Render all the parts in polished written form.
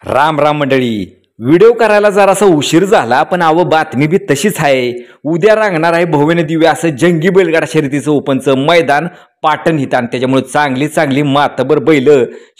राम राम मंडळी. व्हिडिओ करायला जरासा उशीर झाला, पण बातमी बी तशीच आहे. उद्या रंगणार आहे भव्य दिव्य असं जंगी बैलगाडा शर्यतीचं ओपनचं मैदान पाटण इथं, आणि त्याच्यामुळे चांगली चांगली मातबर बैल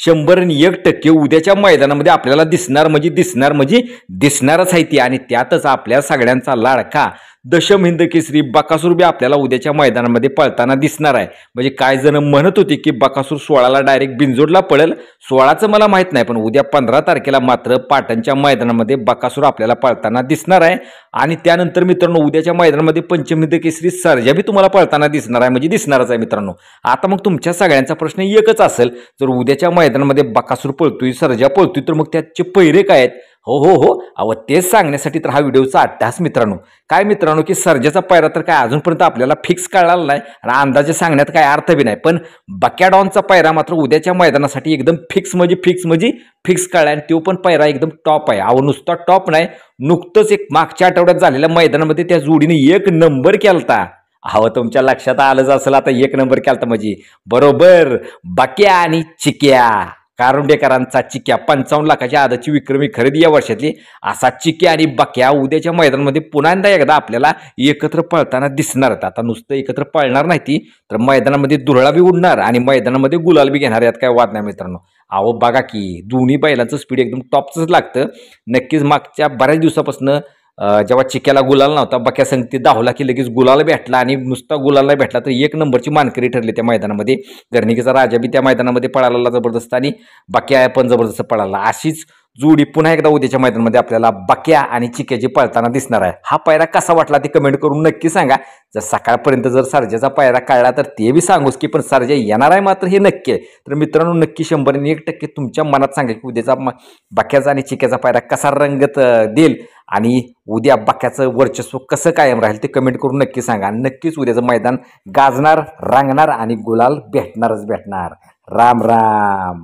101% उद्याच्या मैदानामध्ये आपल्याला दिसणारच आहे ती. आणि त्यातच आपल्या सगळ्यांचा लाडका दशम हिंद केसरी बकासूर बी आपल्याला उद्याच्या मैदानामध्ये पळताना दिसणार आहे. म्हणजे काय जण म्हणत होते की बकासूर 16ला डायरेक्ट बिनजोडला पळेल. 16चं मला माहित नाही, पण उद्या 15 तारखेला मात्र पाटणच्या मैदानामध्ये बकासूर आपल्याला पळताना दिसणार आहे. आणि त्यानंतर मित्रांनो उद्याच्या मैदानामध्ये पंचम हिंद केसरी सर्जा बी तुम्हाला पळताना दिसणार आहे, म्हणजे दिसणारच आहे मित्रांनो. आता मग तुमच्या सगळ्यांचा प्रश्न एकच असेल, जर उद्याच्या मैदानामध्ये बकासूर पळतोय सर्जा पळतोय तर मग त्याचे पैरे काय आहेत? अहो तेच सांगण्यासाठी तर हा व्हिडिओचा अट्टहास मित्रांनो. काय मित्रांनो की सर्जाचा पायरा तर काय अजूनपर्यंत आपल्याला फिक्स कळाला नाही आणि अंदाजे सांगण्यात काय अर्थ बी नाही, पण बक्याडॉनचा पायरा मात्र उद्याच्या मैदानासाठी एकदम फिक्स कळला. आणि तो पण पायरा एकदम टॉप आहे. अहो नुसता टॉप नाही, नुकतंच एक मागच्या आठवड्यात झालेल्या मैदानामध्ये त्या जोडीने 1 नंबर केलता. अहो तुमच्या लक्षात आलंच असेल आता 1 नंबर केलता म्हणजे बरोबर बक्या आणि चिक्या. कारुंडेकरांचा चिक्या 55 लाखाच्या आधाची विक्रमी खरेदी या वर्षातली असा चिक्या आणि बक्या उद्याच्या मैदानामध्ये पुन्हा एकदा आपल्याला एकत्र पळताना दिसणार. आता नुसतं एकत्र पळणार नाही ती, तर मैदानामध्ये दुरळा बी उडणार आणि मैदानामध्ये गुलाल बी घेणार, यात काय वाद नाही मित्रांनो. अहो बघा की दोन्ही बैलांचं स्पीड एकदम टॉपचंच लागतं. नक्कीच मागच्या बऱ्याच दिवसापासून जेव्हा चिक्याला गुलाल नव्हता, बक्या संगती दाहोला की लगेच गुलाल भेटला, आणि नुसता गुलाल नाही भेटला तर 1 नंबरची मानकरी ठरली त्या मैदानामध्ये. गर्णिकेचा राजा बी त्या मैदानामध्ये पळाला जबरदस्त, आणि बक्या पण जबरदस्त पळाला. अशीच जोडी पुन्हा एकदा उद्याच्या मैदानामध्ये आपल्याला बक्या आणि चिक्याची पळताना दिसणार आहे. हा पायरा कसा वाटला ते कमेंट करून नक्की सांगा. जर सकाळपर्यंत जर सर्जाचा पायरा कळला तर ते बी सांगूच की, पण सर्जा येणार आहे मात्र हे नक्की आहे. तर मित्रांनो नक्की 101% तुमच्या मनात सांगा की उद्याचा बक्याचा आणि चिक्याचा पायरा कसा रंगत देईल, आणि उद्या बक्याचं वर्चस्व कसं कायम राहील ते कमेंट करून नक्की सांगा. नक्कीच उद्याचं मैदान गाजणार, रंगणार आणि गुलाल भेटणार. राम राम.